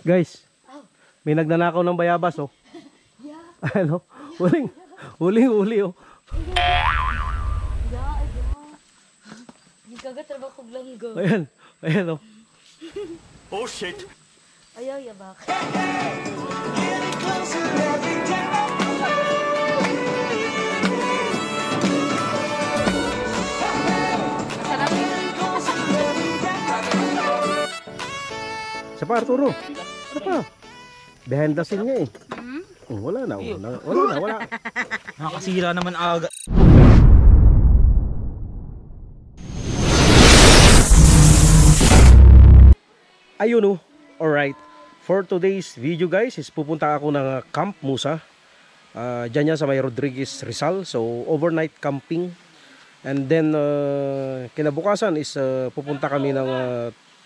Guys, may nagnanakaw ng bayabas, oh. Ano? Huling-huli, oh. Di kagat trabaho kog langgo. Ayan, oh. Oh shit. Ayaw yabak. Sa pa, Arturo. Sa pa. Behind the scene niya, eh. Wala na. Nakakasira naman aga. Ayun, oh. Alright. For today's video, guys, is pupunta ako ng Camp Musa. Diyan yan sa may Rodriguez, Rizal. So, overnight camping. And then, kinabukasan is pupunta kami ng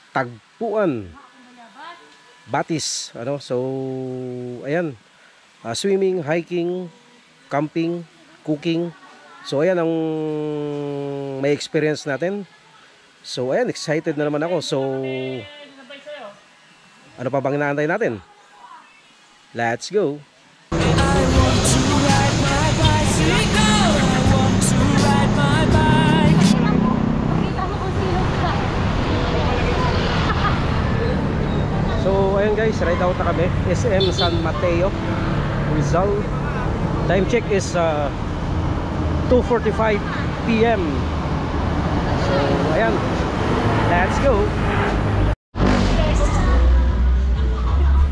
Tagpuan, Batis. Ano? So, ayan. Swimming, hiking, camping, cooking. So, ayan ang may experience natin. So, ayan. Excited na naman ako. So, ano pa bang inaantay natin? Let's go! So, ayan guys, ride out na kami. SM San Mateo, Rizal. Time check is 2:45 PM. So, ayan. Let's go!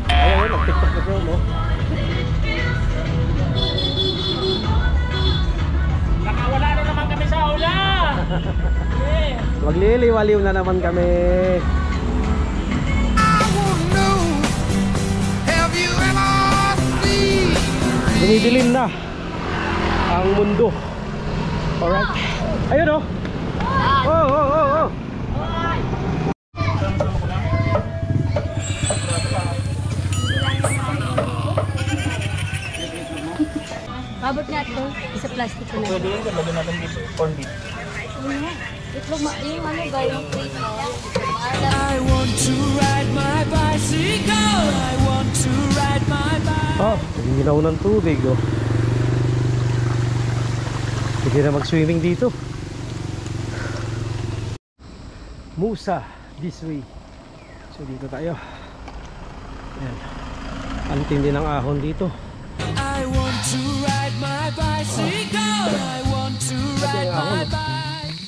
Ayan, nag-tiktok na bro, no? Nakawala na naman kami sa ula. Magliliwaliw na naman kami. Dumidilim na ang mundo. Alright. Ayun, oh. Oh. Abot nga ito. Isa plastic ko na. Pwede yun, lagyan natin dito. Corn beef. Itlog, yung ano gayong plate na. I want to ride my bicycle. I want to ride my bike. Oh, ginaw ng tubig, oh. Sige na mag-swimming dito. Musa, this way. So dito tayo. Ayan. Ang tindi ng ahon dito. I want to ride my bicycle. I want to ride my bike.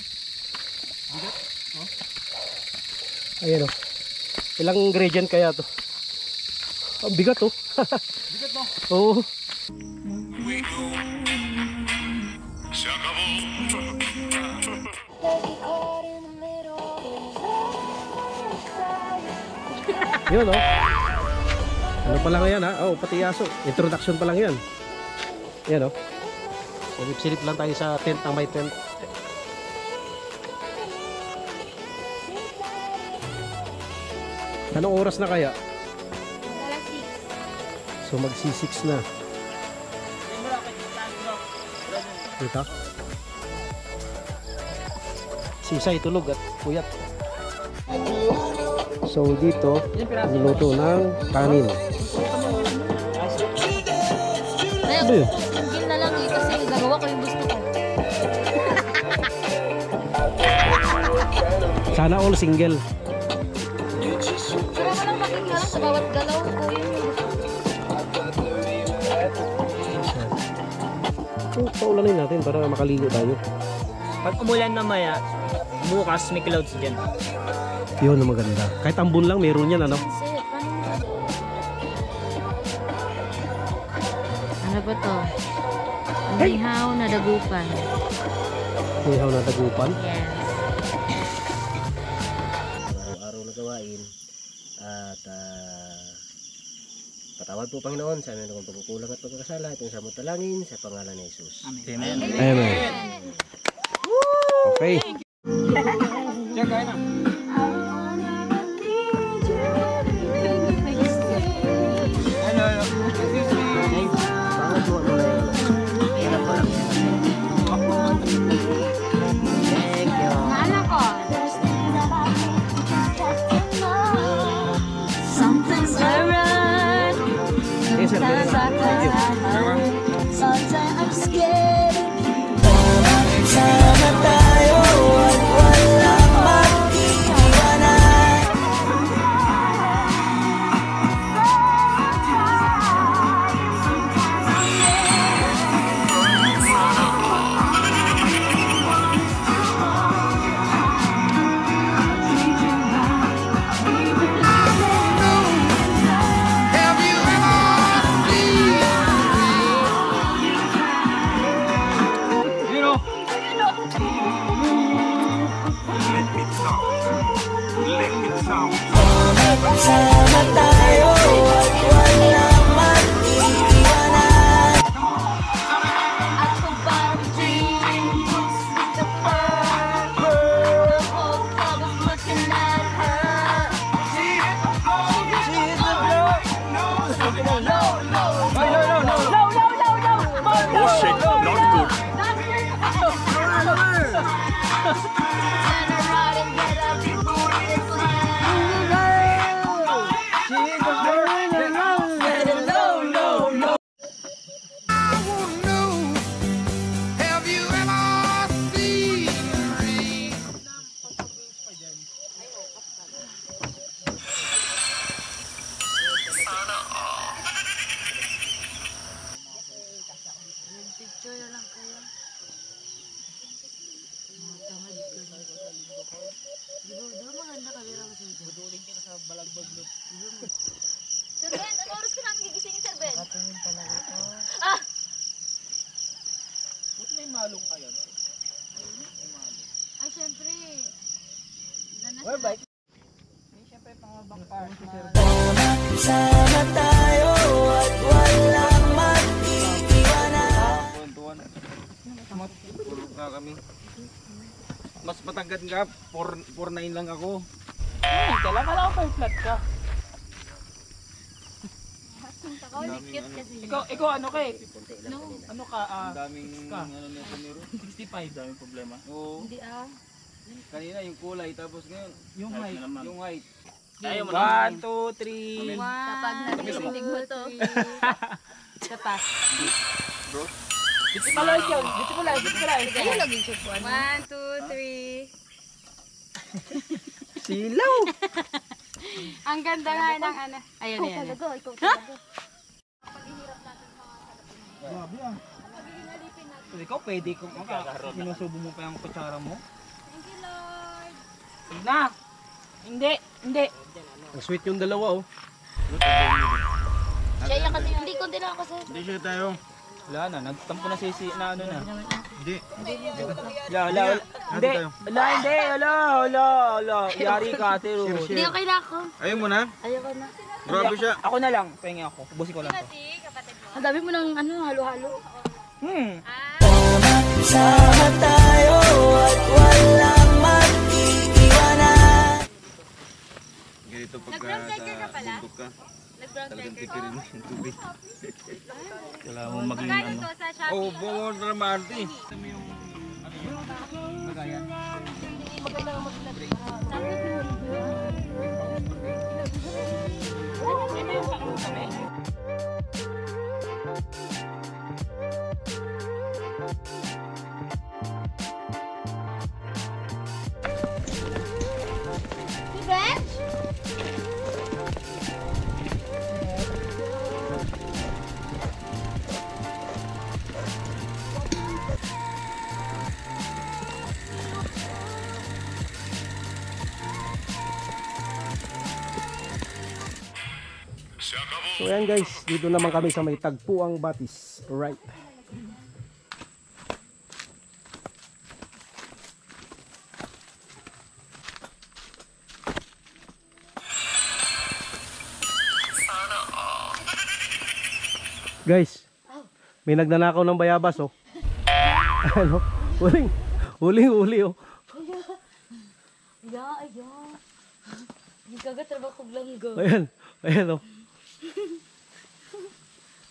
Ayan, oh. Ilang ingredient kaya to? Ang bigat, oh. Bigat mo. Oo. Yun, oh. Ano pa lang yan, ha? Oh, pati aso. Introduction pa lang yan. Yan, oh. Silip-silip lang tayo sa tent ng may tent. Anong oras na kaya? Alas 6. So magsi-6 na. Dito. Si Isay tulog at puyat. So dito, niluto ng kanin. Ano yun? Single na lang eh. Kasi nagawa ko yung gusto ko. Sana all single. Pero walang makikita lang sa bawat galaw ko yun. So, paulanin natin para makaligo tayo. Pag umulan na maya, bukas may clouds dyan. Yun ang maganda. Kahit ambon lang, meron yan, ano? Ano ba to? Anihaw na dagupan. Ihaw na tagupan. Yes. Araw-araw na gawain. At patawad po Panginoon sa aming pagkukulang at pagkakasala. Itong samot talangin sa pangalan ni Jesus. Amen. Amen. Okay. Diyan, kaya na. Naalala ko. Something's alright. sir. Thank you. Sometimes I'm scared of you. Sama tayo at walang mag-iwanan. Sama tayo at walang mag-iwanan. At kung parang dreams with the purple, the whole club is looking at her. Oh shit, not good. Turn around and get up before it's Have you ever seen rain? Sir Ben, ano oras ka namin gigisingin, Sir Ben? Ay, syempre. Sama tayo at walang mag-iwanan. Tulog na kami. Mas matangkad ka, 4'9" lang ako. Kala ko pa flat ka. Cute kasi. Ikaw ano ka eh? Ano ka? Ang daming ka. ano na niro. 65. Daming problema. Oo. Hindi Kanina yung kulay tapos ngayon Yung height. yung height. Ayaw mo 1, 2, 3. Kapag narinig mo to. Isa pa. Dito pala yun. Dito pala. Kayo laging supuan. 1, 2, 3. Silaw! Ang ganda nga ng ano. Ayun, yan. Ikaw talaga. Ikaw pwede kung sinusubo mo pa yung kutsara mo. Thank you, Lord. Na! Hindi. Ang sweet yung dalawa oh. Siya yan kasi. Hindi, kundi lang ako, sir. Hindi siya tayo. Wala na. Nagtampo na si na ano na. Hindi. Wala. Hindi. Yari ka, Tero. Hindi, okay na ako. Ayaw mo na? Ayoko na. Grabe siya. Ako na lang. Pahingi ako. Busin ko lang to. Ang dami mo ng ano, halo-halo. Sama tayo at walang mag-iwanan. Ganito pagka sa bundok ka. Talagang tipirin mo yung tubig. Wala mo maging ano. Oh, buwan naman ito eh. So ayan guys, dito naman kami sa may Tagpuang Batis. Alright. Guys, may nagnanakaw ng bayabas oh. Ano? Huling oh. Ay. Hindi kagat trabaho ko langgo. Ayan oh.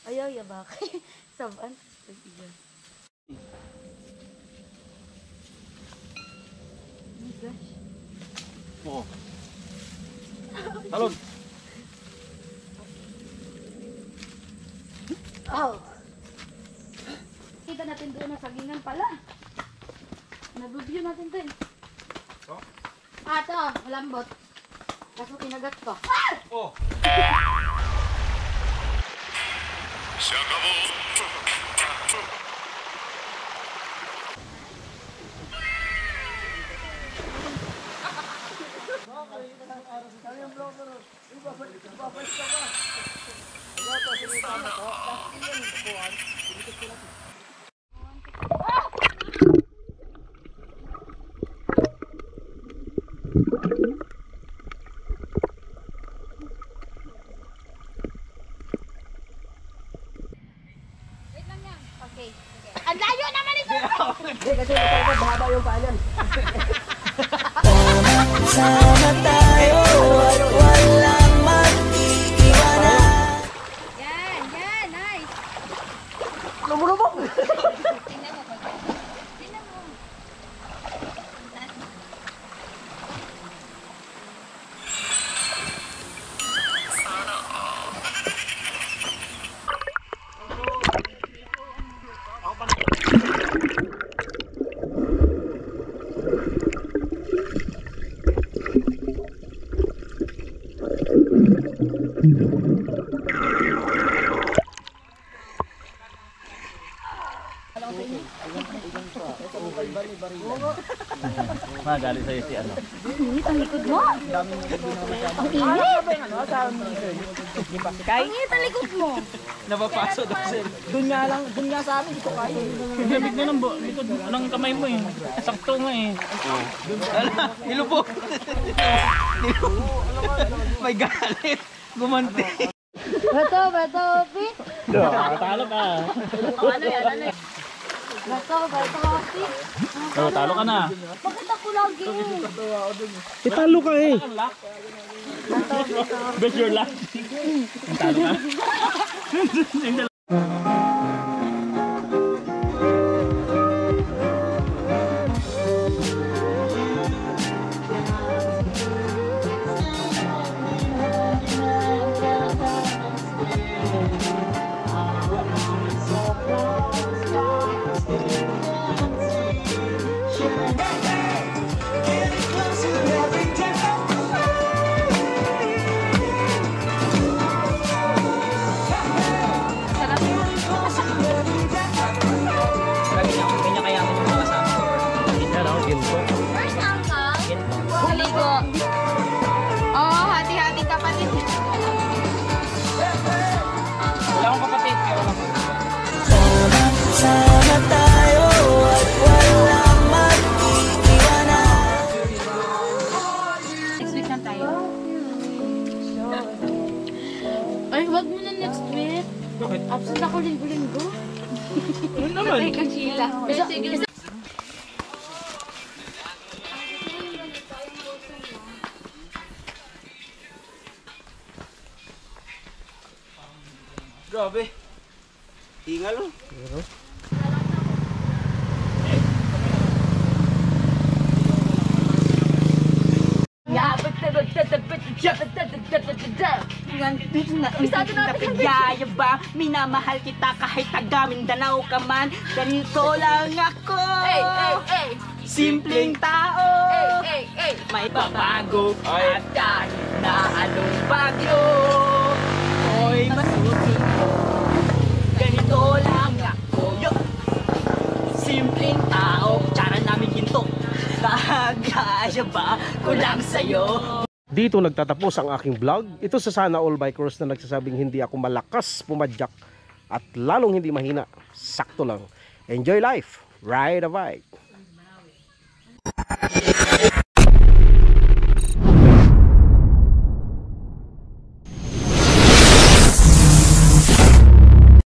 Ayaw, yabak. Saban. Oo. Talon. Oh. Kita natin doon na sagingan pala. Nag-review natin din. Ah, ito. Malambot. Kaso kinagat ko. Ah! Oh. Okay. Ang layo naman ito! Hindi kasi mahaba yung paanan. Sama tayo at walang mag-iiwanan. Yan, yan, nice. Lumulubog! Tingnan mo, Pagka. Tingnan mo. Magalit sa'yo si ano. Init ang likod mo. Ang init. Ang init ang likod mo. Napapaso daw siya. Doon nga sa amin, dito kayo. Lamig na ng likod ng kamay mo eh. Sakto nga eh. Nilubog. May galit. Gumanti. Beto, Pit. Talo ka. Ano yan? Beto, Pit. Talo ka na. Bakit ako lagi? Italo ka eh. Bet your luck. Talo ka. First uncle. Maligo. Oh, hati-hati kapatid. Wala akong kapatid. Pero Sama tayo at walang mag-iiwanan. Next week na tayo. Ay, wag mo na next week. Absent ako linggo-linggo. ano naman? Ay, kang Sheila. Sige. Grabe. Tingal oh. Napigaya ba? Minamahal kita kahit taga Mindanao ka man. Ganito lang ako. Simpleng tao. May babago at kahit na anong bagyo. Hoy, masukin ko. Ganito lang ako. Yo! Simpleng tao. Tsara namin ginto. Kagaya ba? Kulang sa'yo. Dito nagtatapos ang aking vlog. Ito sa Sana All Bikers na nagsasabing hindi ako malakas pumadyak at lalong hindi mahina. Sakto lang. Enjoy life. Ride a bike.